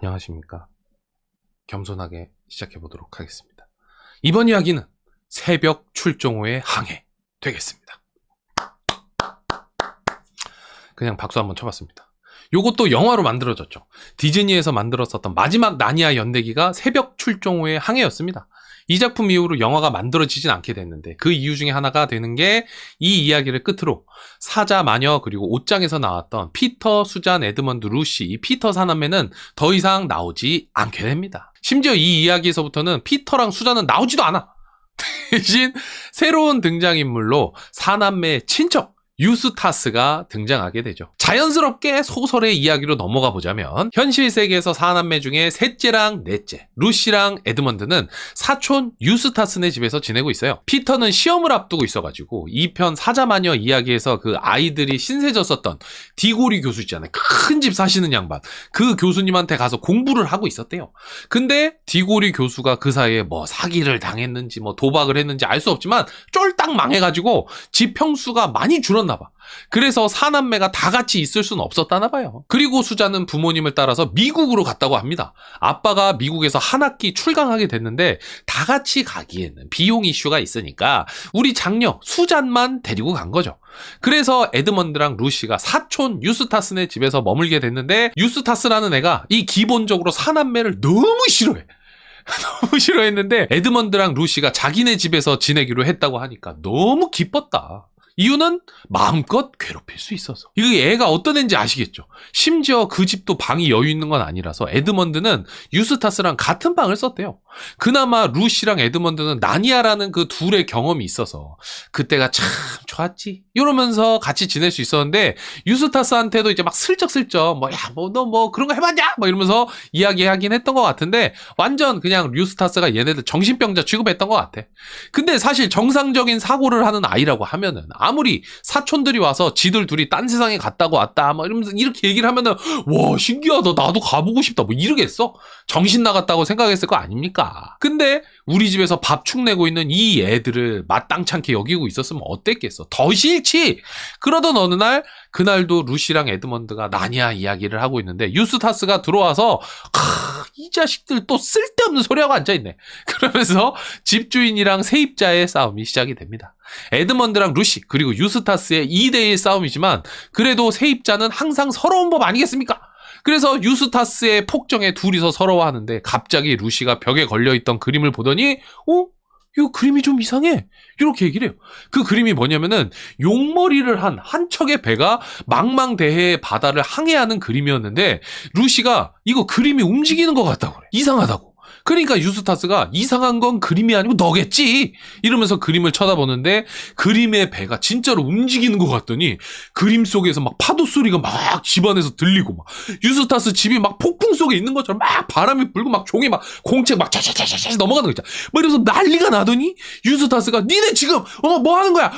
안녕하십니까. 겸손하게 시작해보도록 하겠습니다. 이번 이야기는 새벽 출정호의 항해 되겠습니다. 그냥 박수 한번 쳐봤습니다. 요것도 영화로 만들어졌죠. 디즈니에서 만들었었던 마지막 나니아 연대기가 새벽 출정호의 항해였습니다. 이 작품 이후로 영화가 만들어지진 않게 됐는데 그 이유 중에 하나가 되는 게 이 이야기를 끝으로 사자, 마녀 그리고 옷장에서 나왔던 피터, 수잔, 에드먼드, 루시 이 피터 사남매는 더 이상 나오지 않게 됩니다. 심지어 이 이야기에서부터는 피터랑 수잔은 나오지도 않아. 대신 새로운 등장인물로 사남매의 친척 유스타스가 등장하게 되죠. 자연스럽게 소설의 이야기로 넘어가 보자면 현실 세계에서 사남매 중에 셋째랑 넷째 루시랑 에드먼드는 사촌 유스타스네 집에서 지내고 있어요. 피터는 시험을 앞두고 있어가지고 2편 사자마녀 이야기에서 그 아이들이 신세졌었던 디고리 교수 있잖아요. 큰 집 사시는 양반. 그 교수님한테 가서 공부를 하고 있었대요. 근데 디고리 교수가 그 사이에 뭐 사기를 당했는지 뭐 도박을 했는지 알 수 없지만 쫄딱 망해가지고 집 평수가 많이 줄었나 봐. 그래서 사남매가 다 같이 있을 수는 없었다나 봐요. 그리고 수자는 부모님을 따라서 미국으로 갔다고 합니다. 아빠가 미국에서 한 학기 출강하게 됐는데 다 같이 가기에는 비용 이슈가 있으니까 우리 장녀 수잔만 데리고 간 거죠. 그래서 에드먼드랑 루시가 사촌 유스타스네 집에서 머물게 됐는데 유스타스라는 애가 이 기본적으로 사남매를 너무 싫어해. 너무 싫어했는데 에드먼드랑 루시가 자기네 집에서 지내기로 했다고 하니까 너무 기뻤다. 이유는 마음껏 괴롭힐 수 있어서. 이거 애가 어떤 애인지 아시겠죠? 심지어 그 집도 방이 여유 있는 건 아니라서 에드먼드는 유스타스랑 같은 방을 썼대요. 그나마 루시랑 에드먼드는 나니아라는 그 둘의 경험이 있어서 그때가 참 좋았지 이러면서 같이 지낼 수 있었는데 유스타스한테도 이제 막 슬쩍슬쩍 뭐 야 뭐 너 뭐 그런 거 해봤냐? 뭐 이러면서 이야기하긴 했던 것 같은데 완전 그냥 유스타스가 얘네들 정신병자 취급했던 것 같아. 근데 사실 정상적인 사고를 하는 아이라고 하면은 아무리 사촌들이 와서 지들 둘이 딴 세상에 갔다고 왔다 막 이러면서 이렇게 얘기를 하면은 와 신기하다 나도 가보고 싶다 뭐 이러겠어? 정신 나갔다고 생각했을 거 아닙니까? 근데 우리 집에서 밥 축내고 있는 이 애들을 마땅찮게 여기고 있었으면 어땠겠어? 더 싫지? 그러던 어느 날 그날도 루시랑 에드먼드가 나니아 이야기를 하고 있는데 유스타스가 들어와서 이 자식들 또 쓸데없는 소리하고 앉아있네. 그러면서 집주인이랑 세입자의 싸움이 시작이 됩니다. 에드먼드랑 루시 그리고 유스타스의 2대1 싸움이지만 그래도 세입자는 항상 서러운 법 아니겠습니까? 그래서 유스타스의 폭정에 둘이서 서러워하는데 갑자기 루시가 벽에 걸려있던 그림을 보더니 이거 그림이 좀 이상해. 이렇게 얘기를 해요. 그 그림이 뭐냐면은 용머리를 한 한 척의 배가 망망대해의 바다를 항해하는 그림이었는데 루시가 이거 그림이 움직이는 것 같다고 그래. 이상하다고. 그러니까 유스타스가 이상한 건 그림이 아니고 너겠지 이러면서 그림을 쳐다보는데 그림의 배가 진짜로 움직이는 것 같더니 그림 속에서 막 파도 소리가 막 집안에서 들리고 막 유스타스 집이 막 폭풍 속에 있는 것처럼 막 바람이 불고 막 종이 막 공책 막 차차차차 넘어가는 거 있잖아. 뭐 이러면서 난리가 나더니 유스타스가 니네 지금 뭐 하는 거야?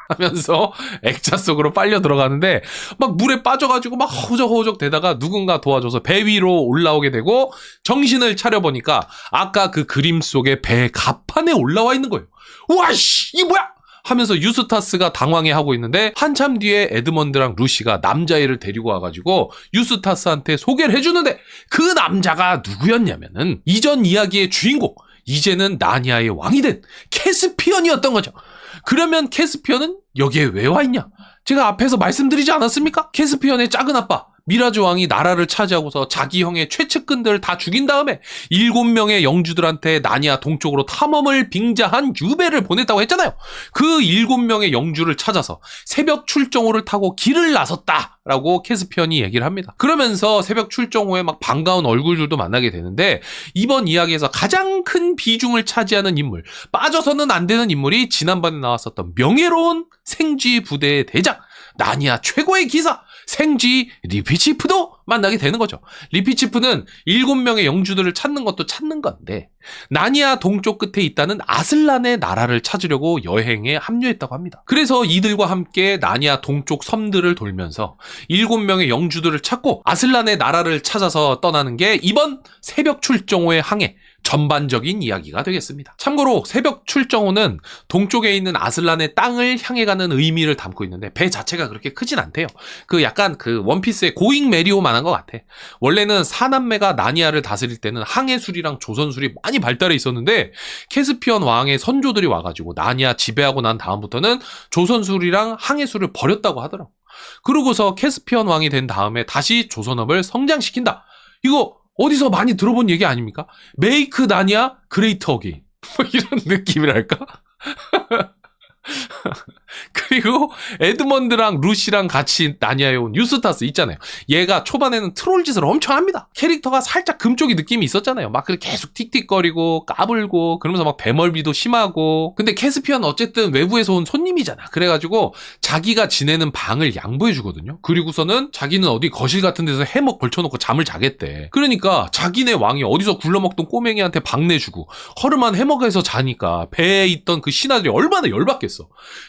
하면서 액자 속으로 빨려 들어가는데 막 물에 빠져가지고 막 허우적허우적 대다가 누군가 도와줘서 배 위로 올라오게 되고 정신을 차려보니까 아까 그 그림 속의 배 갑판에 올라와 있는 거예요. 와씨 이게 뭐야? 하면서 유스타스가 당황해하고 있는데 한참 뒤에 에드먼드랑 루시가 남자애를 데리고 와가지고 유스타스한테 소개를 해주는데 그 남자가 누구였냐면은 이전 이야기의 주인공 이제는 나니아의 왕이 된 캐스피언이었던 거죠. 그러면 캐스피언은 여기에 왜 와 있냐? 제가 앞에서 말씀드리지 않았습니까? 캐스피언의 작은 아빠 미라즈 왕이 나라를 차지하고서 자기 형의 최측근들을 다 죽인 다음에 7명의 영주들한테 나니아 동쪽으로 탐험을 빙자한 유배를 보냈다고 했잖아요. 그 7명의 영주를 찾아서 새벽 출정호를 타고 길을 나섰다라고 캐스피언이 얘기를 합니다. 그러면서 새벽 출정호에 막 반가운 얼굴들도 만나게 되는데 이번 이야기에서 가장 큰 비중을 차지하는 인물, 빠져서는 안 되는 인물이 지난번에 나왔었던 명예로운 생쥐 부대의 대장, 나니아 최고의 기사 생쥐 리피치프도 만나게 되는 거죠. 리피치프는 7명의 영주들을 찾는 것도 찾는 건데 나니아 동쪽 끝에 있다는 아슬란의 나라를 찾으려고 여행에 합류했다고 합니다. 그래서 이들과 함께 나니아 동쪽 섬들을 돌면서 7명의 영주들을 찾고 아슬란의 나라를 찾아서 떠나는 게 이번 새벽 출정호의 항해 전반적인 이야기가 되겠습니다. 참고로 새벽 출정호는 동쪽에 있는 아슬란의 땅을 향해 가는 의미를 담고 있는데 배 자체가 그렇게 크진 않대요. 그 약간 그 원피스의 고잉 메리오만한 것 같아. 원래는 사남매가 나니아를 다스릴 때는 항해술이랑 조선술이 많이 발달해 있었는데 캐스피언 왕의 선조들이 와가지고 나니아 지배하고 난 다음부터는 조선술이랑 항해술을 버렸다고 하더라고. 그러고서 캐스피언 왕이 된 다음에 다시 조선업을 성장시킨다. 이거 어디서 많이 들어본 얘기 아닙니까? 메이크 나니아 그레이트 어게인 뭐 이런 느낌이랄까? 그리고 에드먼드랑 루시랑 같이 나니아에 온 유스타스 있잖아요. 얘가 초반에는 트롤 짓을 엄청 합니다. 캐릭터가 살짝 금쪽이 느낌이 있었잖아요. 막 계속 틱틱거리고 까불고 그러면서 막 배멀미도 심하고. 근데 캐스피언은 어쨌든 외부에서 온 손님이잖아. 그래가지고 자기가 지내는 방을 양보해 주거든요. 그리고서는 자기는 어디 거실 같은 데서 해먹 걸쳐놓고 잠을 자겠대. 그러니까 자기네 왕이 어디서 굴러먹던 꼬맹이한테 방 내주고 허름한 해먹에서 자니까 배에 있던 그 신하들이 얼마나 열받겠어.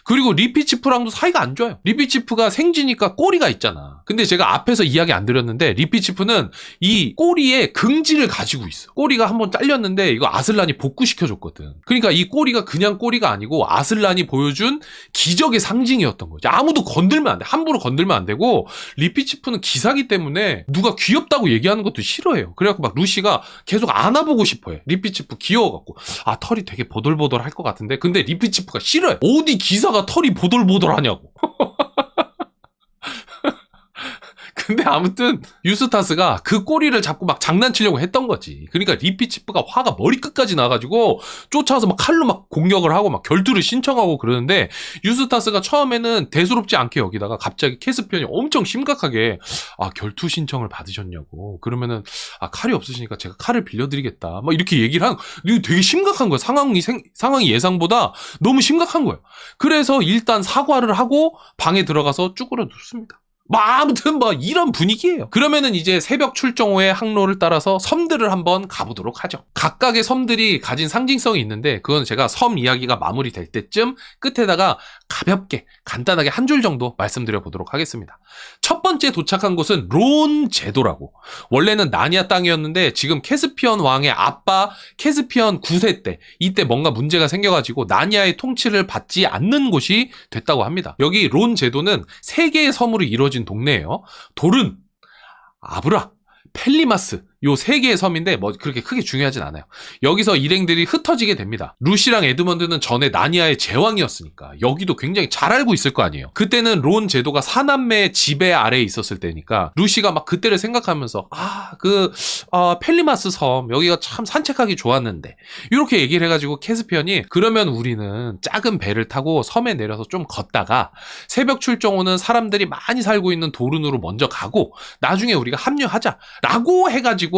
그리고 리피치프랑도 사이가 안 좋아요. 리피치프가 생쥐니까 꼬리가 있잖아. 근데 제가 앞에서 이야기 안 드렸는데 리피치프는 이 꼬리에 긍지를 가지고 있어. 꼬리가 한번 잘렸는데 이거 아슬란이 복구시켜줬거든. 그러니까 이 꼬리가 그냥 꼬리가 아니고 아슬란이 보여준 기적의 상징이었던 거지. 아무도 건들면 안 돼. 함부로 건들면 안 되고 리피치프는 기사기 때문에 누가 귀엽다고 얘기하는 것도 싫어해요. 그래갖고 막 루시가 계속 안아보고 싶어해. 리피치프 귀여워갖고 아 털이 되게 보들보들할 것 같은데 근데 리피치프가 싫어해. 어디 기사가 털이 보들보들하냐고. 근데 아무튼 유스타스가 그 꼬리를 잡고 막 장난치려고 했던 거지. 그러니까 리피치프가 화가 머리끝까지 나가지고 쫓아와서 막 칼로 막 공격을 하고 막 결투를 신청하고 그러는데 유스타스가 처음에는 대수롭지 않게 여기다가 갑자기 캐스피언이 엄청 심각하게 아 결투 신청을 받으셨냐고. 그러면은 아 칼이 없으시니까 제가 칼을 빌려드리겠다. 막 이렇게 얘기를 한 이거 되게 심각한 거야. 상황이 예상보다 너무 심각한 거야. 그래서 일단 사과를 하고 방에 들어가서 쭈그려 눕습니다. 아무튼 이런 분위기예요. 그러면은 이제 새벽 출정호의 항로를 따라서 섬들을 한번 가보도록 하죠. 각각의 섬들이 가진 상징성이 있는데 그건 제가 섬 이야기가 마무리될 때쯤 끝에다가 가볍게 간단하게 한 줄 정도 말씀드려 보도록 하겠습니다. 첫 번째 도착한 곳은 론 제도라고. 원래는 나니아 땅이었는데 지금 캐스피언 왕의 아빠 캐스피언 9세 때 이때 뭔가 문제가 생겨가지고 나니아의 통치를 받지 않는 곳이 됐다고 합니다. 여기 론 제도는 3개의 섬으로 이루어진 동네예요. 도른, 아브라, 펠리마스 요 3개의 섬인데 그렇게 크게 중요하진 않아요. 여기서 일행들이 흩어지게 됩니다. 루시랑 에드먼드는 전에 나니아의 제왕이었으니까 여기도 굉장히 잘 알고 있을 거 아니에요. 그때는 론 제도가 사남매의 지배 아래에 있었을 때니까 루시가 막 그때를 생각하면서 펠리마스 섬 여기가 참 산책하기 좋았는데 이렇게 얘기를 해가지고 캐스피언이 그러면 우리는 작은 배를 타고 섬에 내려서 좀 걷다가 새벽 출정 오는 사람들이 많이 살고 있는 도른으로 먼저 가고 나중에 우리가 합류하자 라고 해가지고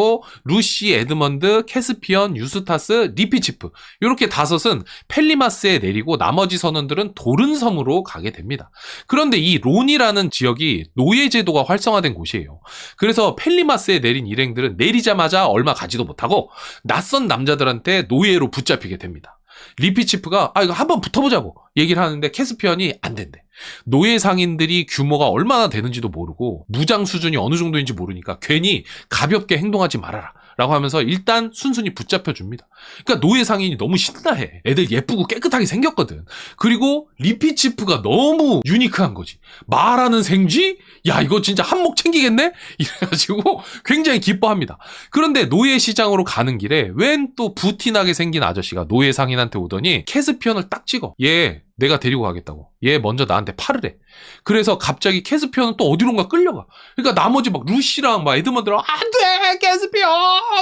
루시, 에드먼드, 캐스피언, 유스타스, 리피치프 이렇게 5은 펠리마스에 내리고 나머지 선원들은 도른섬으로 가게 됩니다. 그런데 이 론이라는 지역이 노예제도가 활성화된 곳이에요. 그래서 펠리마스에 내린 일행들은 내리자마자 얼마 가지도 못하고 낯선 남자들한테 노예로 붙잡히게 됩니다. 리피치프가 이거 한번 붙어보자고 얘기를 하는데 캐스피언이 안 된대. 노예 상인들이 규모가 얼마나 되는지도 모르고 무장 수준이 어느 정도인지 모르니까 괜히 가볍게 행동하지 말아라 라고 하면서 일단 순순히 붙잡혀 줍니다. 그러니까 노예 상인이 너무 신나해. 애들 예쁘고 깨끗하게 생겼거든. 그리고 리피치프가 너무 유니크한 거지. 말하는 생쥐? 야 이거 진짜 한몫 챙기겠네? 이래가지고 굉장히 기뻐합니다. 그런데 노예 시장으로 가는 길에 웬 또 부티나게 생긴 아저씨가 노예 상인한테 오더니 캐스피언을 딱 찍어. 얘 내가 데리고 가겠다고. 얘 먼저 나한테 팔을 해. 그래서 갑자기 캐스피언은 또 어디론가 끌려가. 그러니까 나머지 막 루시랑 막 에드먼드랑 안 돼! 캐스피언!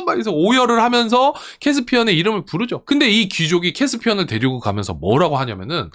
막 해서 오열을 하면서 캐스피언의 이름을 부르죠. 근데 이 귀족이 캐스피언을 데리고 가면서 뭐라고 하냐면은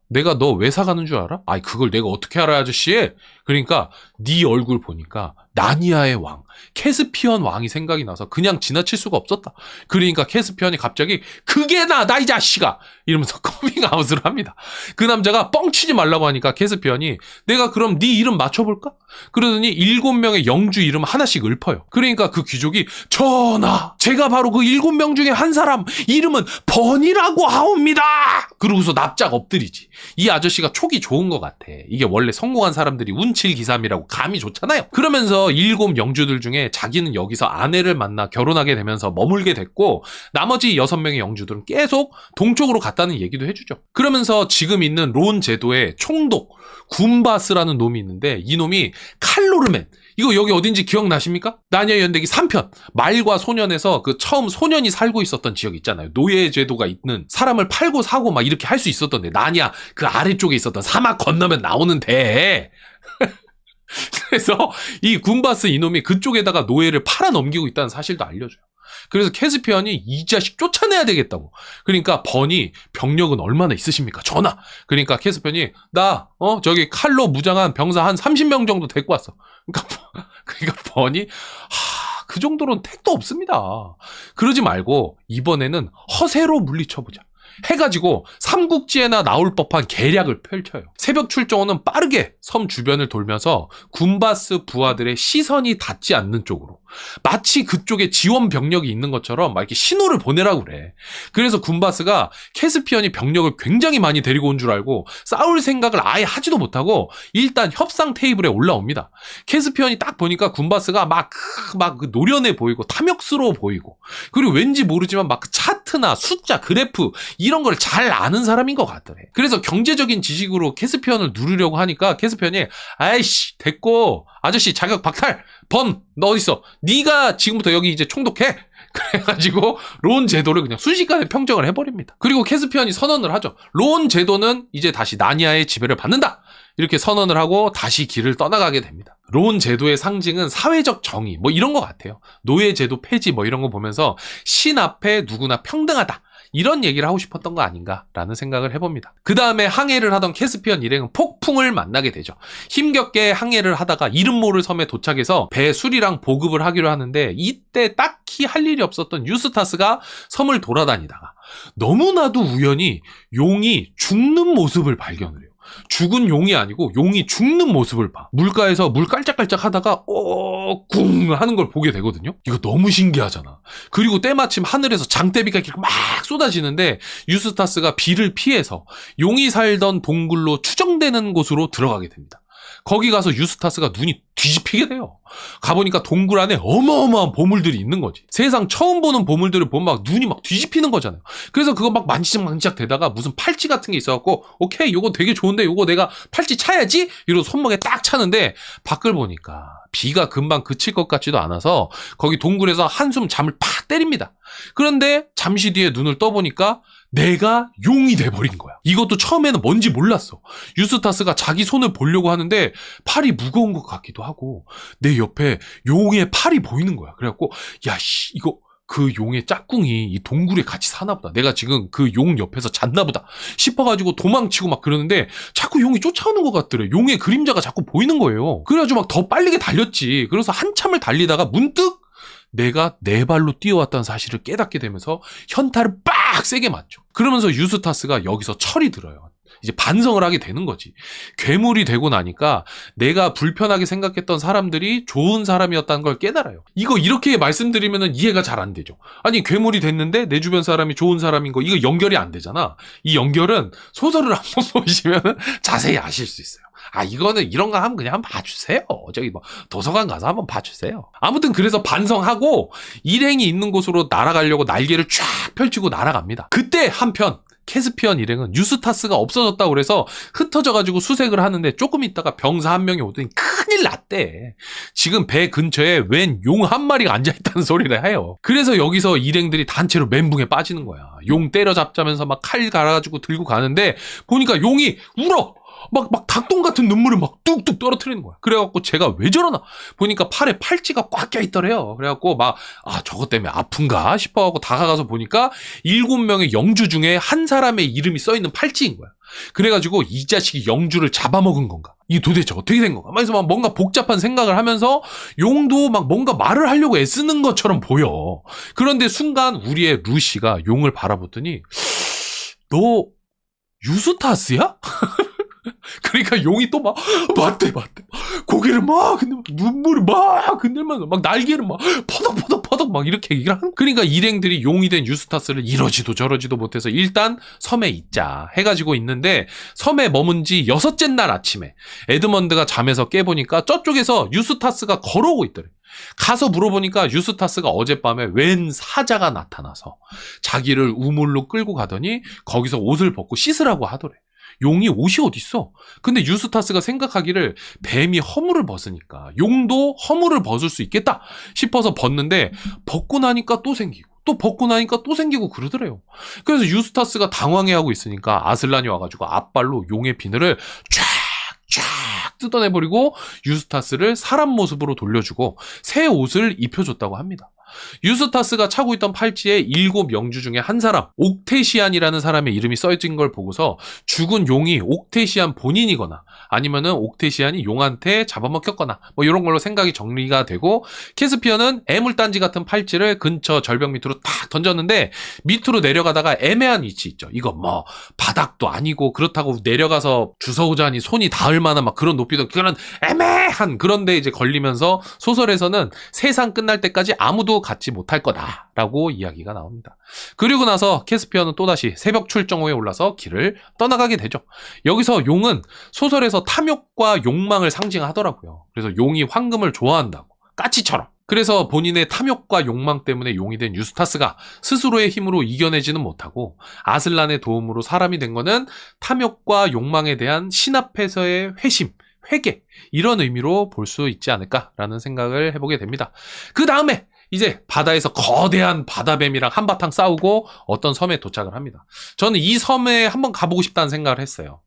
내가 너 왜 사가는 줄 알아? 그걸 내가 어떻게 알아 아저씨? 그러니까 네 얼굴 보니까 나니아의 왕, 캐스피언 왕이 생각이 나서 그냥 지나칠 수가 없었다. 그러니까 캐스피언이 갑자기 그게 나 이 자식아! 이러면서 커밍아웃을 합니다. 그 남자가 뻥치지 말라고 하니까 캐스피언이 내가 그럼 네 이름 맞춰볼까? 그러더니 7명의 영주 이름 하나씩 읊어요. 그러니까 그 귀족이 전하! 제가 바로 그 7명 중에 한 사람 이름은 번이라고 하옵니다! 그러고서 납작 엎드리지. 이 아저씨가 촉이 좋은 것 같아. 이게 원래 성공한 사람들이 운칠기삼이라고 감이 좋잖아요. 그러면서 그래서 7 영주들 중에 자기는 여기서 아내를 만나 결혼하게 되면서 머물게 됐고 나머지 6명의 영주들은 계속 동쪽으로 갔다는 얘기도 해주죠. 그러면서 지금 있는 론 제도의 총독 군바스라는 놈이 있는데 이 놈이 칼로르멘, 이거 여기 어딘지 기억나십니까? 나니아 연대기 3편 말과 소년에서 그 처음 소년이 살고 있었던 지역 있잖아요. 노예 제도가 있는, 사람을 팔고 사고 막 이렇게 할 수 있었던데, 나니아 그 아래쪽에 있었던 사막 건너면 나오는 데. 그래서 이 군바스 이놈이 그쪽에다가 노예를 팔아 넘기고 있다는 사실도 알려줘요. 그래서 캐스피언이 이 자식 쫓아내야 되겠다고. 그러니까 번이 병력은 얼마나 있으십니까? 전하. 그러니까 캐스피언이 나 저기 칼로 무장한 병사 한 30명 정도 데리고 왔어. 그러니까 번이 그 정도로는 택도 없습니다. 그러지 말고 이번에는 허세로 물리쳐보자 해가지고 삼국지에나 나올 법한 계략을 펼쳐요. 새벽 출정호는 빠르게 섬 주변을 돌면서 군바스 부하들의 시선이 닿지 않는 쪽으로, 마치 그쪽에 지원 병력이 있는 것처럼 막 이렇게 신호를 보내라고 그래. 그래서 군바스가 캐스피언이 병력을 굉장히 많이 데리고 온 줄 알고 싸울 생각을 아예 하지도 못하고 일단 협상 테이블에 올라옵니다. 캐스피언이 딱 보니까 군바스가 막 노련해 보이고 탐욕스러워 보이고, 그리고 왠지 모르지만 막 그 차트나 숫자, 그래프 이런 걸 잘 아는 사람인 것 같더래. 그래서 경제적인 지식으로 캐스피언을 누르려고 하니까 캐스피언이 아이씨 됐고 아저씨 자격 박탈, 번 너 어딨어, 네가 지금부터 여기 이제 총독해. 그래가지고 론 제도를 그냥 순식간에 평정을 해버립니다. 그리고 캐스피언이 선언을 하죠. 론 제도는 이제 다시 나니아의 지배를 받는다, 이렇게 선언을 하고 다시 길을 떠나가게 됩니다. 론 제도의 상징은 사회적 정의 뭐 이런 것 같아요. 노예 제도 폐지 뭐 이런 거 보면서 신 앞에 누구나 평등하다, 이런 얘기를 하고 싶었던 거 아닌가라는 생각을 해봅니다. 그 다음에 항해를 하던 캐스피언 일행은 폭풍을 만나게 되죠. 힘겹게 항해를 하다가 이름 모를 섬에 도착해서 배 수리랑 보급을 하기로 하는데, 이때 딱히 할 일이 없었던 유스타스가 섬을 돌아다니다가 너무나도 우연히 용이 죽는 모습을 발견을 해요. 죽은 용이 아니고 용이 죽는 모습을 봐. 물가에서 물 깔짝깔짝 하다가 쿵 하는 걸 보게 되거든요. 이거 너무 신기하잖아. 그리고 때마침 하늘에서 장대비가 이렇게 막 쏟아지는데 유스타스가 비를 피해서 용이 살던 동굴로 추정되는 곳으로 들어가게 됩니다. 거기 가서 유스타스가 눈이 뒤집히게 돼요. 가보니까 동굴 안에 어마어마한 보물들이 있는 거지. 세상 처음 보는 보물들을 보면 막 눈이 막 뒤집히는 거잖아요. 그래서 그거 막 만지작 되다가 무슨 팔찌 같은 게 있어갖고 오케이 요거 되게 좋은데 요거 내가 팔찌 차야지 이러고 손목에 딱 차는데 밖을 보니까 비가 금방 그칠 것 같지도 않아서 거기 동굴에서 한숨 잠을 팍 때립니다. 그런데 잠시 뒤에 눈을 떠보니까 내가 용이 돼버린 거야. 이것도 처음에는 뭔지 몰랐어. 유스타스가 자기 손을 보려고 하는데 팔이 무거운 것 같기도 하고 내 옆에 용의 팔이 보이는 거야. 그래갖고 야씨 이거 그 용의 짝꿍이 이 동굴에 같이 사나 보다, 내가 지금 그 용 옆에서 잤나 보다 싶어가지고 도망치고 막 그러는데 자꾸 용이 쫓아오는 것 같더래. 용의 그림자가 자꾸 보이는 거예요. 그래가지고 막 더 빠르게 달렸지. 그래서 한참을 달리다가 문득 내가 네 발로 뛰어왔다는 사실을 깨닫게 되면서 현타를 빡 세게 맞죠. 그러면서 유스타스가 여기서 철이 들어요. 이제 반성을 하게 되는 거지. 괴물이 되고 나니까 내가 불편하게 생각했던 사람들이 좋은 사람이었다는 걸 깨달아요. 이거 이렇게 말씀드리면 이해가 잘 안 되죠. 아니 괴물이 됐는데 내 주변 사람이 좋은 사람인 거, 이거 연결이 안 되잖아. 이 연결은 소설을 한번 보시면 자세히 아실 수 있어요. 이거는 이런 거 하면 그냥 한번 봐주세요. 저기 뭐 도서관 가서 한번 봐주세요. 아무튼 그래서 반성하고 일행이 있는 곳으로 날아가려고 날개를 쫙 펼치고 날아갑니다. 그때 한편 캐스피언 일행은 유스타스가 없어졌다고 그래서 흩어져가지고 수색을 하는데 조금 있다가 병사 한 명이 오더니 큰일 났대. 지금 배 근처에 웬 용 한 마리가 앉아있다는 소리를 해요. 그래서 여기서 일행들이 단체로 멘붕에 빠지는 거야. 용 때려잡자면서 막 칼 갈아가지고 들고 가는데 보니까 용이 울어. 막 닭똥 같은 눈물을 막 뚝뚝 떨어뜨리는 거야. 그래갖고 제가 왜 저러나 보니까 팔에 팔찌가 꽉 껴있더래요. 그래갖고 막 저것 때문에 아픈가 싶어갖고 다가가서 보니까 7명의 영주 중에 한 사람의 이름이 써있는 팔찌인 거야. 그래가지고 이 자식이 영주를 잡아먹은 건가, 이게 도대체 어떻게 된 건가, 그래서 막 뭔가 복잡한 생각을 하면서 용도 막 뭔가 말을 하려고 애쓰는 것처럼 보여. 그런데 순간 우리의 루시가 용을 바라보더니 너 유스타스야? 그러니까 용이 또 막 맞대 고개를 막 근데 눈물이 막 흔들면서 막 날개를 막 퍼덕퍼덕 막 이렇게 얘기를 하는. 그러니까 일행들이 용이 된 유스타스를 이러지도 저러지도 못해서 일단 섬에 있자 해가지고 있는데, 섬에 머문 지 6째 날 아침에 에드먼드가 잠에서 깨보니까 저쪽에서 유스타스가 걸어오고 있더래. 가서 물어보니까 유스타스가 어젯밤에 웬 사자가 나타나서 자기를 우물로 끌고 가더니 거기서 옷을 벗고 씻으라고 하더래. 용이 옷이 어딨어? 근데 유스타스가 생각하기를 뱀이 허물을 벗으니까 용도 허물을 벗을 수 있겠다 싶어서 벗는데, 벗고 나니까 또 생기고 또 벗고 나니까 또 생기고 그러더래요. 그래서 유스타스가 당황해하고 있으니까 아슬란이 와가지고 앞발로 용의 비늘을 쫙 뜯어내버리고 유스타스를 사람 모습으로 돌려주고 새 옷을 입혀줬다고 합니다. 유스타스가 차고 있던 팔찌에 7명주 중에 한 사람, 옥테시안이라는 사람의 이름이 써진 걸 보고서 죽은 용이 옥테시안 본인이거나 아니면은 옥테시안이 용한테 잡아먹혔거나 뭐 이런 걸로 생각이 정리가 되고, 캐스피언은 애물단지 같은 팔찌를 근처 절벽 밑으로 탁 던졌는데 밑으로 내려가다가 애매한 위치 있죠. 이거 뭐 바닥도 아니고 그렇다고 내려가서 주워오자니 손이 닿을 만한 막 그런 높이도 그런 애매한 그런데 이제 걸리면서 소설에서는 세상 끝날 때까지 아무도 갖지 못할 거다라고 이야기가 나옵니다. 그리고 나서 캐스피언은 또다시 새벽 출정호에 올라서 길을 떠나가게 되죠. 여기서 용은 소설에서 탐욕과 욕망을 상징하더라고요. 그래서 용이 황금을 좋아한다고, 까치처럼. 그래서 본인의 탐욕과 욕망 때문에 용이 된 유스타스가 스스로의 힘으로 이겨내지는 못하고 아슬란의 도움으로 사람이 된 거는 탐욕과 욕망에 대한 신 앞에서의 회심, 회개, 이런 의미로 볼 수 있지 않을까라는 생각을 해보게 됩니다. 그 다음에 이제 바다에서 거대한 바다뱀이랑 한바탕 싸우고 어떤 섬에 도착을 합니다. 저는 이 섬에 한번 가보고 싶다는 생각을 했어요.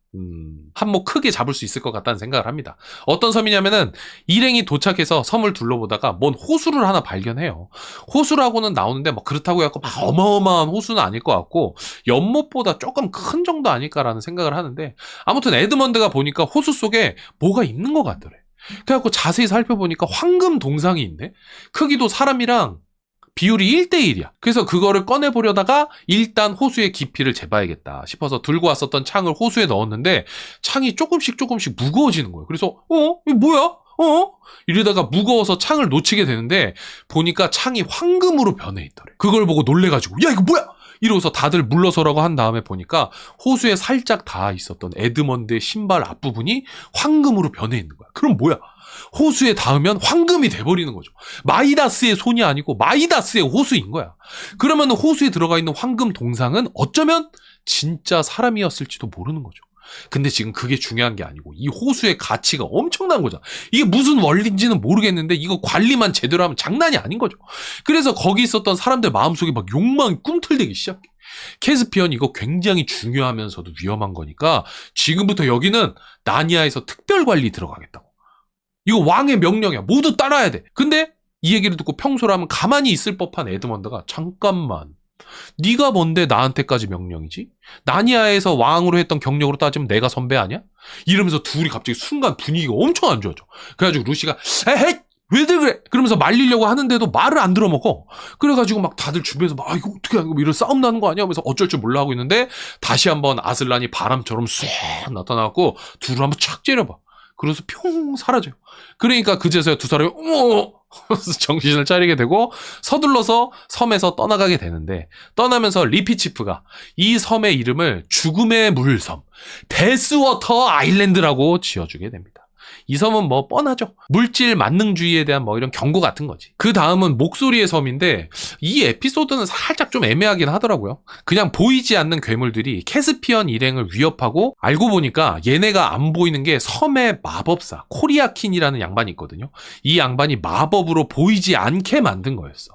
한몫 크게 잡을 수 있을 것 같다는 생각을 합니다. 어떤 섬이냐면은 일행이 도착해서 섬을 둘러보다가 뭔 호수를 하나 발견해요. 호수라고는 나오는데 뭐 그렇다고 해갖고 막 어마어마한 호수는 아닐 것 같고 연못보다 조금 큰 정도 아닐까라는 생각을 하는데, 아무튼 에드먼드가 보니까 호수 속에 뭐가 있는 것 같더래. 그래갖고 자세히 살펴보니까 황금 동상이 있네? 크기도 사람이랑 비율이 1대1이야. 그래서 그거를 꺼내보려다가 일단 호수의 깊이를 재봐야겠다 싶어서 들고 왔었던 창을 호수에 넣었는데 창이 조금씩 무거워지는 거예요. 그래서 이거 뭐야? 이러다가 무거워서 창을 놓치게 되는데 보니까 창이 황금으로 변해 있더래. 그걸 보고 놀래가지고 야 이거 뭐야? 이러고서 다들 물러서라고 한 다음에 보니까 호수에 살짝 닿아 있었던 에드먼드의 신발 앞부분이 황금으로 변해 있는 거야. 그럼 뭐야? 호수에 닿으면 황금이 돼버리는 거죠. 마이다스의 손이 아니고 마이다스의 호수인 거야. 그러면 호수에 들어가 있는 황금 동상은 어쩌면 진짜 사람이었을지도 모르는 거죠. 근데 지금 그게 중요한 게 아니고 이 호수의 가치가 엄청난 거죠. 이게 무슨 원리인지는 모르겠는데 이거 관리만 제대로 하면 장난이 아닌 거죠. 그래서 거기 있었던 사람들 마음속에 막 욕망이 꿈틀대기 시작해. 캐스피언 이거 굉장히 중요하면서도 위험한 거니까 지금부터 여기는 나니아에서 특별 관리 들어가겠다고. 이거 왕의 명령이야. 모두 따라야 돼. 근데 이 얘기를 듣고 평소라면 가만히 있을 법한 에드먼드가 잠깐만. 네가 뭔데 나한테까지 명령이지? 나니아에서 왕으로 했던 경력으로 따지면 내가 선배 아니야? 이러면서 둘이 갑자기 순간 분위기가 엄청 안 좋아져. 그래가지고 루시가 에헤이 왜들 그래? 그러면서 말리려고 하는데도 말을 안 들어먹어. 그래가지고 막 다들 주변에서 막 이거 어떻게 하고 이런 싸움 나는 거 아니야? 하면서 어쩔 줄 몰라 하고 있는데 다시 한번 아슬란이 바람처럼 쑥 나타나고 둘을 한번 착 째려봐. 그래서 평 사라져요. 그러니까 그제서야 두 사람이 정신을 차리게 되고 서둘러서 섬에서 떠나가게 되는데, 떠나면서 리피치프가 이 섬의 이름을 죽음의 물섬, 데스워터 아일랜드라고 지어주게 됩니다. 이 섬은 뭐 뻔하죠. 물질 만능주의에 대한 뭐 이런 경고 같은 거지. 그 다음은 목소리의 섬인데 이 에피소드는 살짝 좀 애매하긴 하더라고요. 그냥 보이지 않는 괴물들이 캐스피언 일행을 위협하고, 알고 보니까 얘네가 안 보이는 게 섬의 마법사 코리아킨이라는 양반이 있거든요. 이 양반이 마법으로 보이지 않게 만든 거였어.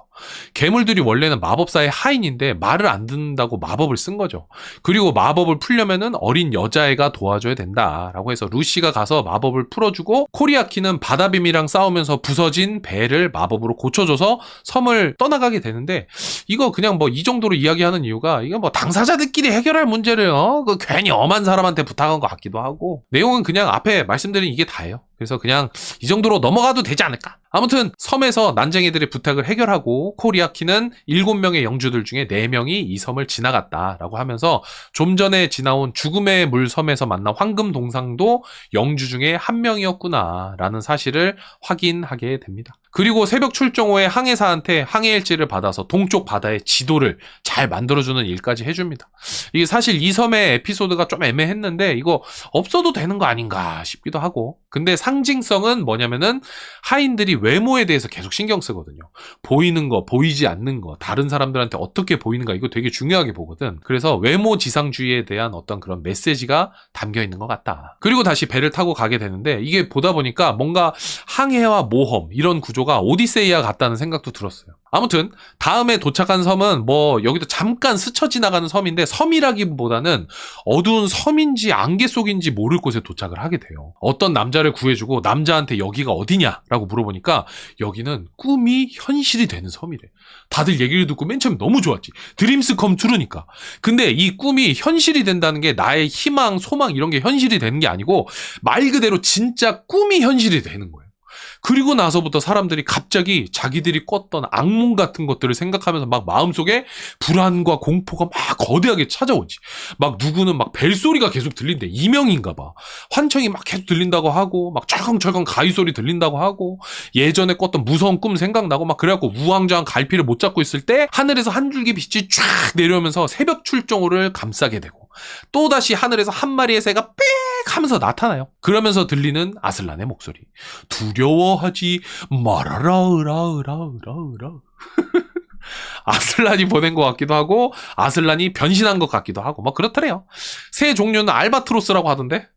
괴물들이 원래는 마법사의 하인인데 말을 안 듣는다고 마법을 쓴 거죠. 그리고 마법을 풀려면은 어린 여자애가 도와줘야 된다라고 해서 루시가 가서 마법을 풀어주고, 코리아키는 바다뱀이랑 싸우면서 부서진 배를 마법으로 고쳐줘서 섬을 떠나가게 되는데, 이거 그냥 뭐 이 정도로 이야기하는 이유가 이거 뭐 당사자들끼리 해결할 문제를 그 괜히 엄한 사람한테 부탁한 것 같기도 하고, 내용은 그냥 앞에 말씀드린 이게 다예요. 그래서 그냥 이 정도로 넘어가도 되지 않을까? 아무튼 섬에서 난쟁이들의 부탁을 해결하고 코리아키는 7명의 영주들 중에 4명이 이 섬을 지나갔다라고 하면서 좀 전에 지나온 죽음의 물 섬에서 만난 황금 동상도 영주 중에 1명이었구나라는 사실을 확인하게 됩니다. 그리고 새벽 출정 후에 항해사한테 항해일지를 받아서 동쪽 바다의 지도를 잘 만들어주는 일까지 해줍니다. 이게 사실 이 섬의 에피소드가 좀 애매했는데 이거 없어도 되는 거 아닌가 싶기도 하고, 근데 상징성은 뭐냐면은 하인들이 외모에 대해서 계속 신경 쓰거든요. 보이는 거, 보이지 않는 거, 다른 사람들한테 어떻게 보이는가, 이거 되게 중요하게 보거든. 그래서 외모 지상주의에 대한 어떤 그런 메시지가 담겨 있는 것 같다. 그리고 다시 배를 타고 가게 되는데 이게 보다 보니까 뭔가 항해와 모험 이런 구조가 오디세이와 같다는 생각도 들었어요. 아무튼 다음에 도착한 섬은 뭐 여기도 잠깐 스쳐 지나가는 섬인데, 섬이라기보다는 어두운 섬인지 안개 속인지 모를 곳에 도착을 하게 돼요. 어떤 남자를 구해주고 남자한테 여기가 어디냐라고 물어보니까 여기는 꿈이 현실이 되는 섬이래. 다들 얘기를 듣고 맨 처음에 너무 좋았지. 드림스 컴 트루니까. 근데 이 꿈이 현실이 된다는 게 나의 희망, 소망 이런 게 현실이 되는 게 아니고 말 그대로 진짜 꿈이 현실이 되는 거예요. 그리고 나서부터 사람들이 갑자기 자기들이 꿨던 악몽 같은 것들을 생각하면서 막 마음속에 불안과 공포가 막 거대하게 찾아오지. 막 누구는 막 벨소리가 계속 들린대. 이명인가 봐. 환청이 막 계속 들린다고 하고, 막 철컹철컹 가위 소리 들린다고 하고, 예전에 꿨던 무서운 꿈 생각나고 막 그래갖고 우왕좌왕 갈피를 못 잡고 있을 때 하늘에서 한 줄기 빛이 쫙 내려오면서 새벽 출정호를 감싸게 되고, 또다시 하늘에서 한 마리의 새가 빽 하면서 나타나요. 그러면서 들리는 아슬란의 목소리. 두려워하지 말아라, 으라. 아슬란이 보낸 것 같기도 하고 아슬란이 변신한 것 같기도 하고 막 그렇더래요. 새 종류는 알바트로스라고 하던데,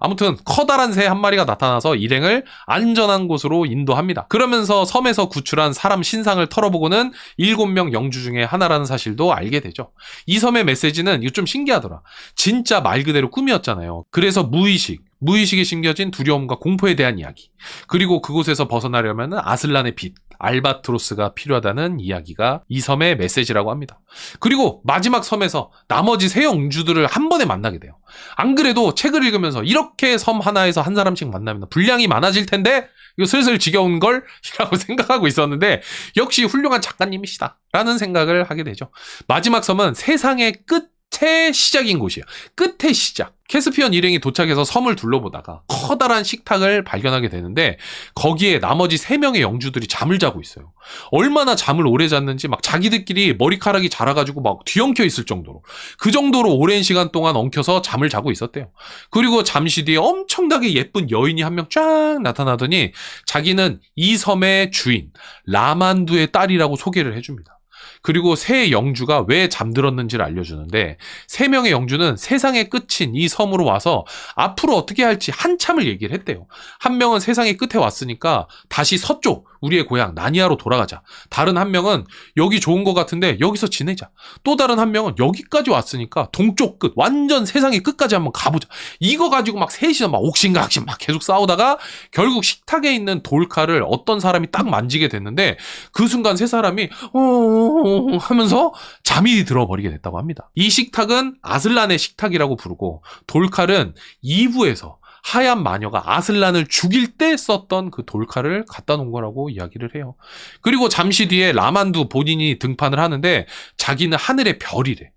아무튼 커다란 새 한 마리가 나타나서 일행을 안전한 곳으로 인도합니다. 그러면서 섬에서 구출한 사람 신상을 털어보고는 7명 영주 중에 하나라는 사실도 알게 되죠. 이 섬의 메시지는 이거 좀 신기하더라. 진짜 말 그대로 꿈이었잖아요. 그래서 무의식에 심겨진 두려움과 공포에 대한 이야기, 그리고 그곳에서 벗어나려면 아슬란의 빛, 알바트로스가 필요하다는 이야기가 이 섬의 메시지라고 합니다. 그리고 마지막 섬에서 나머지 세 영주들을 한 번에 만나게 돼요. 안 그래도 책을 읽으면서 이렇게 섬 하나에서 한 사람씩 만나면 분량이 많아질 텐데 이거 슬슬 지겨운 걸 이라고 생각하고 있었는데 역시 훌륭한 작가님이시다 라는 생각을 하게 되죠. 마지막 섬은 세상의 끝의 시작인 곳이에요. 끝의 시작. 캐스피언 일행이 도착해서 섬을 둘러보다가 커다란 식탁을 발견하게 되는데 거기에 나머지 3명의 영주들이 잠을 자고 있어요. 얼마나 잠을 오래 잤는지 막 자기들끼리 머리카락이 자라가지고 막 뒤엉켜 있을 정도로, 그 정도로 오랜 시간 동안 엉켜서 잠을 자고 있었대요. 그리고 잠시 뒤에 엄청나게 예쁜 여인이 한 명 쫙 나타나더니 자기는 이 섬의 주인 라만두의 딸이라고 소개를 해줍니다. 그리고 세 영주가 왜 잠들었는지를 알려주는데, 3명의 영주는 세상의 끝인 이 섬으로 와서 앞으로 어떻게 할지 한참을 얘기를 했대요. 한 명은 세상의 끝에 왔으니까 다시 서쪽 우리의 고향 나니아로 돌아가자. 다른 한 명은 여기 좋은 것 같은데 여기서 지내자. 또 다른 한 명은 여기까지 왔으니까 동쪽 끝, 완전 세상의 끝까지 한번 가보자. 이거 가지고 막 셋이서 막 옥신각신 막 계속 싸우다가 결국 식탁에 있는 돌칼을 어떤 사람이 딱 만지게 됐는데 그 순간 세 사람이 하면서 잠이 들어버리게 됐다고 합니다. 이 식탁은 아슬란의 식탁이라고 부르고, 돌칼은 2부에서 하얀 마녀가 아슬란을 죽일 때 썼던 그 돌칼을 갖다 놓은 거라고 이야기를 해요. 그리고 잠시 뒤에 라만두 본인이 등판을 하는데 자기는 하늘의 별이래.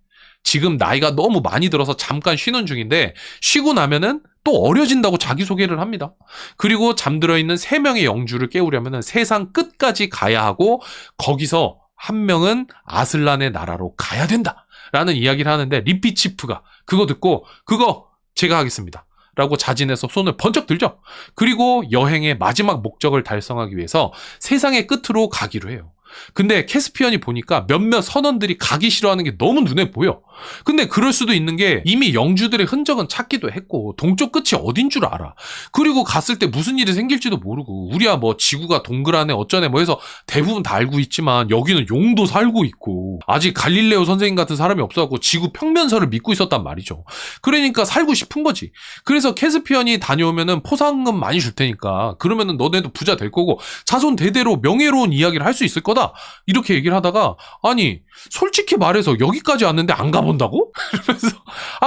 지금 나이가 너무 많이 들어서 잠깐 쉬는 중인데 쉬고 나면은 또 어려진다고 자기소개를 합니다. 그리고 잠들어 있는 3명의 영주를 깨우려면 세상 끝까지 가야 하고 거기서 한 명은 아슬란의 나라로 가야 된다 라는 이야기를 하는데, 리피치프가 그거 듣고 그거 제가 하겠습니다 라고 자진해서 손을 번쩍 들죠. 그리고 여행의 마지막 목적을 달성하기 위해서 세상의 끝으로 가기로 해요. 근데 캐스피언이 보니까 몇몇 선원들이 가기 싫어하는 게 너무 눈에 보여. 근데 그럴 수도 있는 게 이미 영주들의 흔적은 찾기도 했고 동쪽 끝이 어딘 줄 알아. 그리고 갔을 때 무슨 일이 생길지도 모르고, 우리야 뭐 지구가 동그라네 어쩌네 뭐 해서 대부분 다 알고 있지만 여기는 용도 살고 있고 아직 갈릴레오 선생님 같은 사람이 없어갖고 지구 평면설을 믿고 있었단 말이죠. 그러니까 살고 싶은 거지. 그래서 캐스피언이 다녀오면은 포상금 많이 줄 테니까 그러면은 너네도 부자 될 거고 자손 대대로 명예로운 이야기를 할 수 있을 거다 이렇게 얘기를 하다가, 아니 솔직히 말해서 여기까지 왔는데 안 가본다고? 이러면서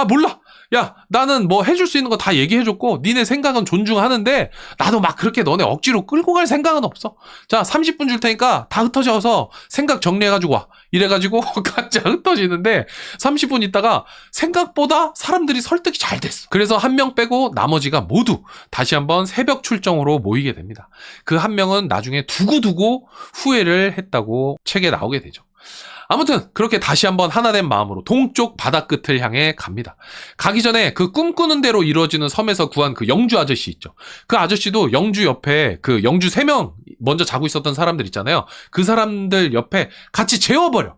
몰라, 야, 나는 뭐 해줄 수 있는 거 다 얘기해줬고 니네 생각은 존중하는데 나도 막 그렇게 너네 억지로 끌고 갈 생각은 없어. 자, 30분 줄 테니까 다 흩어져서 생각 정리해가지고 와. 이래가지고 각자 흩어지는데 30분 있다가 생각보다 사람들이 설득이 잘 됐어. 그래서 한 명 빼고 나머지가 모두 다시 한번 새벽 출정으로 모이게 됩니다. 그 한 명은 나중에 두고두고 후회를 했다고 책에 나오게 되죠. 아무튼 그렇게 다시 한번 하나된 마음으로 동쪽 바다 끝을 향해 갑니다. 가기 전에 그 꿈꾸는 대로 이루어지는 섬에서 구한 그 영주 아저씨 있죠. 그 아저씨도 영주 옆에 그 영주 3명 먼저 자고 있었던 사람들 있잖아요. 그 사람들 옆에 같이 재워버려.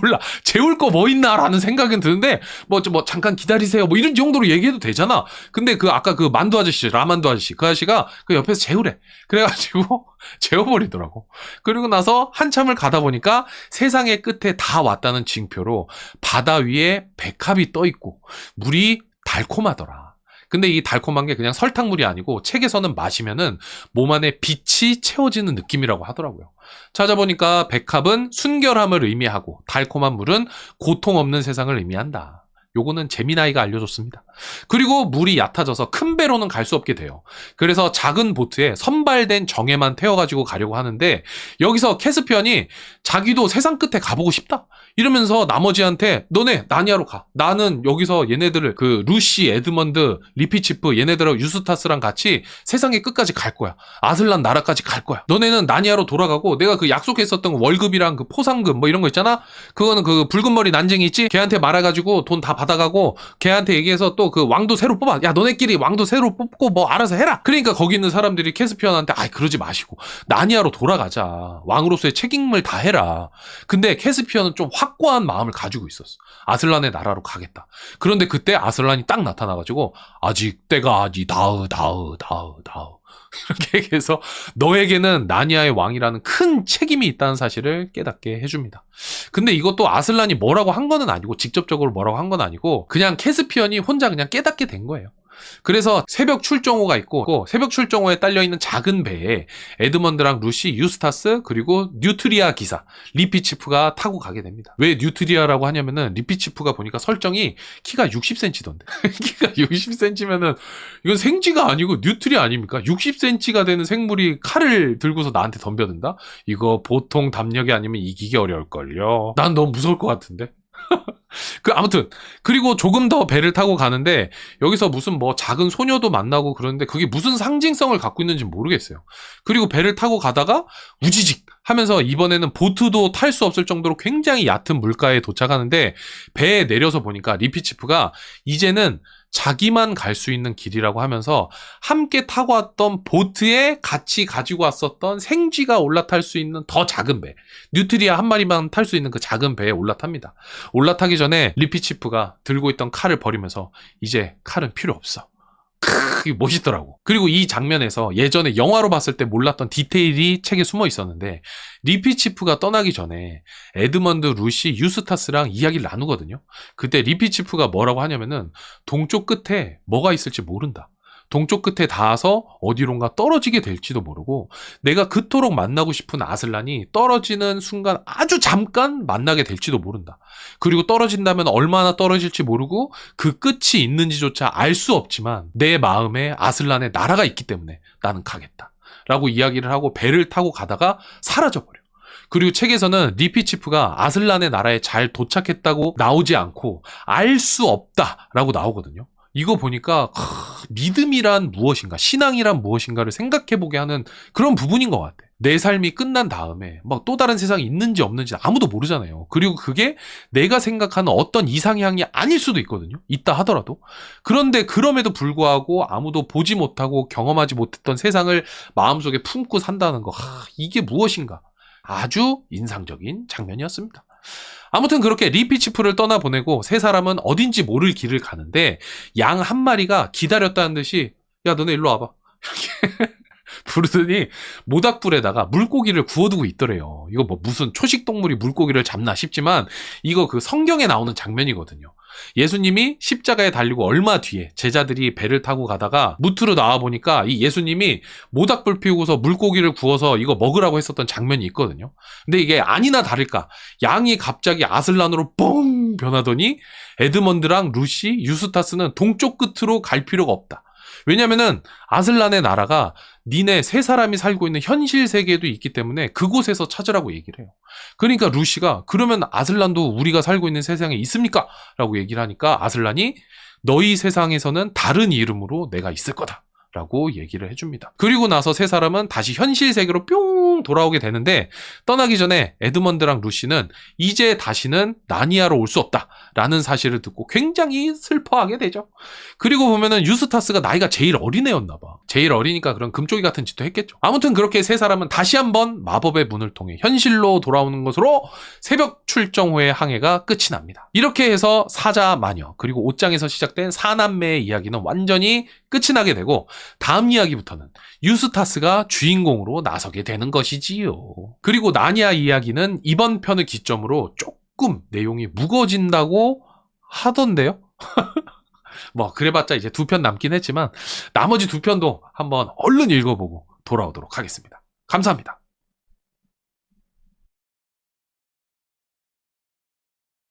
몰라. 재울 거 뭐 있나라는 생각은 드는데 뭐 잠깐 기다리세요. 뭐 이런 정도로 얘기해도 되잖아. 근데 그 아까 그 만두 아저씨, 라만두 아저씨, 그 아저씨가 그 옆에서 재우래. 그래가지고 재워버리더라고. 그리고 나서 한참을 가다 보니까 세상의 끝에 다 왔다는 징표로 바다 위에 백합이 떠 있고 물이 달콤하더라. 근데 이 달콤한 게 그냥 설탕물이 아니고 책에서는 마시면은 몸 안에 빛이 채워지는 느낌이라고 하더라고요. 찾아보니까 백합은 순결함을 의미하고 달콤한 물은 고통 없는 세상을 의미한다. 요거는 재미나이가 알려줬습니다. 그리고 물이 얕아져서 큰 배로는 갈 수 없게 돼요. 그래서 작은 보트에 선발된 정에만 태워가지고 가려고 하는데 여기서 캐스피언이 자기도 세상 끝에 가보고 싶다. 이러면서 나머지한테 너네 나니아로 가. 나는 여기서 얘네들을 그 루시, 에드먼드, 리피치프 얘네들하고 유스타스랑 같이 세상의 끝까지 갈 거야. 아슬란 나라까지 갈 거야. 너네는 나니아로 돌아가고 내가 그 약속했었던 월급이랑 그 포상금 뭐 이런 거 있잖아. 그거는 그 붉은 머리 난쟁이 있지? 걔한테 말해가지고 돈 다 받아가고 걔한테 얘기해서 또 그 왕도 새로 뽑아. 야 너네끼리 왕도 새로 뽑고 뭐 알아서 해라. 그러니까 거기 있는 사람들이 캐스피언한테 아이 그러지 마시고 나니아로 돌아가자. 왕으로서의 책임을 다 해라. 근데 캐스피언은 좀 확고한 마음을 가지고 있었어. 아슬란의 나라로 가겠다. 그런데 그때 아슬란이 딱 나타나가지고 아직 때가 아니다. 이렇게 얘기해서 너에게는 나니아의 왕이라는 큰 책임이 있다는 사실을 깨닫게 해줍니다. 근데 이것도 아슬란이 뭐라고 한 거는 아니고 직접적으로 뭐라고 한 건 아니고 그냥 캐스피언이 혼자 그냥 깨닫게 된 거예요. 그래서 새벽 출정호가 있고 새벽 출정호에 딸려있는 작은 배에 에드먼드랑 루시, 유스타스 그리고 뉴트리아 기사 리피치프가 타고 가게 됩니다. 왜 뉴트리아라고 하냐면은 리피치프가 보니까 설정이 키가 60cm던데 키가 60cm면은 이건 생쥐가 아니고 뉴트리 아닙니까? 60cm가 되는 생물이 칼을 들고서 나한테 덤벼든다? 이거 보통 담력이 아니면 이기기 어려울걸요. 난 너무 무서울 것 같은데. 아무튼 그리고 조금 더 배를 타고 가는데 여기서 무슨 뭐 작은 소녀도 만나고 그러는데 그게 무슨 상징성을 갖고 있는지 모르겠어요. 그리고 배를 타고 가다가 우지직 하면서 이번에는 보트도 탈 수 없을 정도로 굉장히 얕은 물가에 도착하는데 배에 내려서 보니까 리피치프가 이제는 자기만 갈 수 있는 길이라고 하면서 함께 타고 왔던 보트에 같이 가지고 왔었던 생쥐가 올라탈 수 있는 더 작은 배, 뉴트리아 한 마리만 탈 수 있는 그 작은 배에 올라탑니다. 올라타기 전에 리피치프가 들고 있던 칼을 버리면서 이제 칼은 필요 없어. 멋있더라고. 그리고 이 장면에서 예전에 영화로 봤을 때 몰랐던 디테일이 책에 숨어 있었는데 리피치프가 떠나기 전에 에드먼드, 루시, 유스타스랑 이야기를 나누거든요. 그때 리피치프가 뭐라고 하냐면은 동쪽 끝에 뭐가 있을지 모른다. 동쪽 끝에 닿아서 어디론가 떨어지게 될지도 모르고 내가 그토록 만나고 싶은 아슬란이 떨어지는 순간 아주 잠깐 만나게 될지도 모른다. 그리고 떨어진다면 얼마나 떨어질지 모르고 그 끝이 있는지조차 알 수 없지만 내 마음에 아슬란의 나라가 있기 때문에 나는 가겠다. 라고 이야기를 하고 배를 타고 가다가 사라져버려. 그리고 책에서는 리피치프가 아슬란의 나라에 잘 도착했다고 나오지 않고 알 수 없다라고 나오거든요. 이거 보니까 믿음이란 무엇인가, 신앙이란 무엇인가를 생각해보게 하는 그런 부분인 것 같아. 내 삶이 끝난 다음에 막 또 다른 세상이 있는지 없는지 아무도 모르잖아요. 그리고 그게 내가 생각하는 어떤 이상향이 아닐 수도 있거든요. 있다 하더라도. 그런데 그럼에도 불구하고 아무도 보지 못하고 경험하지 못했던 세상을 마음속에 품고 산다는 거, 이게 무엇인가. 아주 인상적인 장면이었습니다. 아무튼 그렇게 리피치프를 떠나보내고 세 사람은 어딘지 모를 길을 가는데 양 한 마리가 기다렸다는 듯이 야 너네 일로 와봐 이렇게 부르더니 모닥불에다가 물고기를 구워두고 있더래요. 이거 뭐 무슨 초식동물이 물고기를 잡나 싶지만 이거 그 성경에 나오는 장면이거든요. 예수님이 십자가에 달리고 얼마 뒤에 제자들이 배를 타고 가다가 무트로 나와보니까 이 예수님이 모닥불 피우고서 물고기를 구워서 이거 먹으라고 했었던 장면이 있거든요. 근데 이게 아니나 다를까 양이 갑자기 아슬란으로 뻥 슝 변하더니 에드먼드랑 루시, 유스타스는 동쪽 끝으로 갈 필요가 없다. 왜냐면은 아슬란의 나라가 니네 세 사람이 살고 있는 현실 세계에도 있기 때문에 그곳에서 찾으라고 얘기를 해요. 그러니까 루시가 그러면 아슬란도 우리가 살고 있는 세상에 있습니까? 라고 얘기를 하니까 아슬란이 너희 세상에서는 다른 이름으로 내가 있을 거다. 라고 얘기를 해줍니다. 그리고 나서 세 사람은 다시 현실 세계로 뿅 돌아오게 되는데 떠나기 전에 에드먼드랑 루시는 이제 다시는 나니아로 올 수 없다 라는 사실을 듣고 굉장히 슬퍼하게 되죠. 그리고 보면은 유스타스가 나이가 제일 어린 애였나 봐. 제일 어리니까 그런 금쪽이 같은 짓도 했겠죠. 아무튼 그렇게 세 사람은 다시 한번 마법의 문을 통해 현실로 돌아오는 것으로 새벽 출정 후의 항해가 끝이 납니다. 이렇게 해서 사자 마녀 그리고 옷장에서 시작된 사남매의 이야기는 완전히 끝이 나게 되고 다음 이야기부터는 유스타스가 주인공으로 나서게 되는 것이지요. 그리고 나니아 이야기는 이번 편을 기점으로 조금 내용이 무거워진다고 하던데요. 뭐 그래봤자 이제 2편 남긴 했지만 나머지 2편도 한번 얼른 읽어보고 돌아오도록 하겠습니다. 감사합니다.